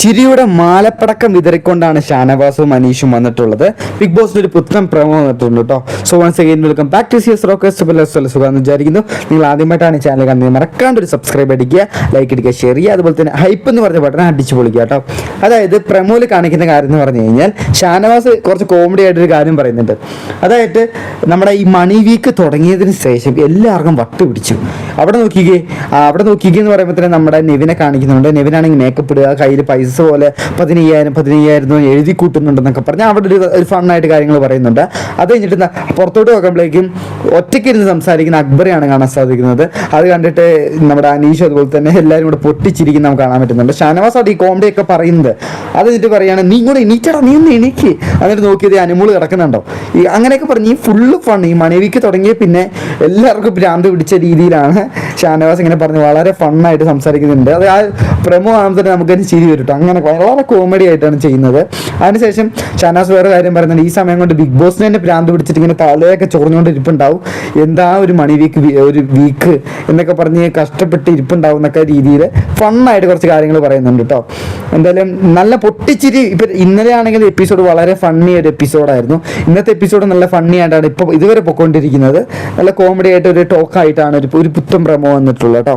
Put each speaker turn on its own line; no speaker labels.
ചിരിയുടെ മാലപ്പടക്കം വിതറിക്കൊണ്ടാണ് ഷാനവാസും അനീഷും വന്നിട്ടുള്ളത്. ബിഗ് ബോസിന്റെ ഒരു പുത്തൻ പ്രമോ വന്നിട്ടുണ്ട് കേട്ടോ. So once again welcome back to സിയസ് റോക്കേഴ്സ്. സുഖം വിചാരിക്കുന്നു. നിങ്ങൾ ആദ്യമായിട്ടാണ് ഈ ചാനൽ കാണുന്നത്, മറക്കാണ്ട് ഒരു സബ്സ്ക്രൈബ് അടിക്കുക, ലൈക്ക് അടിക്കുക, ഷെയർ ചെയ്യുക. അതുപോലെ തന്നെ ഹൈപ്പ് എന്ന് പറഞ്ഞ ബട്ടൺ അടിച്ചു പൊളിക്കുക കേട്ടോ. അതായത് പ്രമോയിൽ കാണിക്കുന്ന കാര്യം എന്ന് പറഞ്ഞു കഴിഞ്ഞാൽ ഷാനവാസ് കുറച്ച് കോമഡി ആയിട്ടൊരു കാര്യം പറയുന്നുണ്ട്. അതായത് നമ്മുടെ ഈ മണി വീക്ക് തുടങ്ങിയതിന് ശേഷം എല്ലാവർക്കും വട്ട് പിടിച്ചു. അവിടെ നോക്കിക്കേ എന്ന് പറയുമ്പോൾ തന്നെ നമ്മുടെ നെവിനെ കാണിക്കുന്നുണ്ട്. നെവിനാണെങ്കിൽ മേക്കപ്പ് ഇടുക, കയ്യിൽ പൈസ പോലെ 15,000 എഴുതി കൂട്ടുന്നുണ്ടെന്നൊക്കെ പറഞ്ഞ് അവിടെ ഒരു ഫണ്ണായിട്ട് കാര്യങ്ങൾ പറയുന്നുണ്ട്. അത് കഴിഞ്ഞിട്ട് പുറത്തോട്ട് നോക്കുമ്പോഴേക്കും ഒറ്റയ്ക്കിരുന്ന് സംസാരിക്കുന്ന അക്ബറെയാണ് കാണാൻ സാധിക്കുന്നത്. അത് കണ്ടിട്ട് നമ്മുടെ അനീഷ് അതുപോലെ തന്നെ എല്ലാവരും കൂടെ പൊട്ടിച്ചിരിക്കുന്ന നമുക്ക് കാണാൻ പറ്റുന്നുണ്ട്. ഷാനവാസ് അവിടെ ഈ കോമഡി ഒക്കെ പറയുന്നത്. അത് കഴിഞ്ഞിട്ട് പറയുകയാണ്, നീ കൂടെ എണീറ്റടാ, നീ ഒന്ന് എണീക്ക്. എന്നിട്ട് നോക്കിയത് അനുമോള് കിടക്കുന്നുണ്ടോ ഈ അങ്ങനെയൊക്കെ പറഞ്ഞ് ഈ ഫുള്ള് ഫൺ. ഈ മണിവിക്ക് തുടങ്ങിയ പിന്നെ എല്ലാവർക്കും ഭ്രാന്ത് പിടിച്ച രീതിയിലാണ് ഷാനവാസ് ഇങ്ങനെ പറഞ്ഞ് വളരെ ഫണ്ണായിട്ട് സംസാരിക്കുന്നുണ്ട്. അത് ആ പ്രമോ ആകുമ്പോൾ തന്നെ നമുക്കതിന് ചിരി വരും. അങ്ങനെ വളരെ കോമഡി ആയിട്ടാണ് ചെയ്യുന്നത്. അതിനുശേഷം ഷാനവാസ് വേറെ കാര്യം പറയുന്നുണ്ട്, ഈ സമയം കൊണ്ട് ബിഗ് ബോസിന് തന്നെ ഭ്രാന്ത് പിടിച്ചിട്ട് ഇങ്ങനെ തലയൊക്കെ ചൊറിഞ്ഞുകൊണ്ട് ഇരിപ്പുണ്ടാവും, എന്താ ഒരു ഒരു വീക്ക് എന്നൊക്കെ പറഞ്ഞ് കഷ്ടപ്പെട്ട് ഇരിപ്പുണ്ടാവും എന്നൊക്കെ രീതിയിൽ ഫണ്ണായിട്ട് കുറച്ച് കാര്യങ്ങൾ പറയുന്നുണ്ട് കേട്ടോ. എന്തായാലും നല്ല പൊട്ടിച്ചിരി. ഇപ്പം ഇന്നലെ ആണെങ്കിൽ എപ്പിസോഡ് വളരെ ഫണ്ണി ഒരു എപ്പിസോഡായിരുന്നു. ഇന്നത്തെ എപ്പിസോഡ് നല്ല ഫണ്ണി ആയിട്ടാണ് ഇപ്പോൾ ഇതുവരെ പൊയ്ക്കൊണ്ടിരിക്കുന്നത്. നല്ല കോമഡി ആയിട്ട് ഒരു ടോക്കായിട്ടാണ് ഒരു പുത്തൻ പ്രമോ വന്നിട്ടുള്ളത് കേട്ടോ.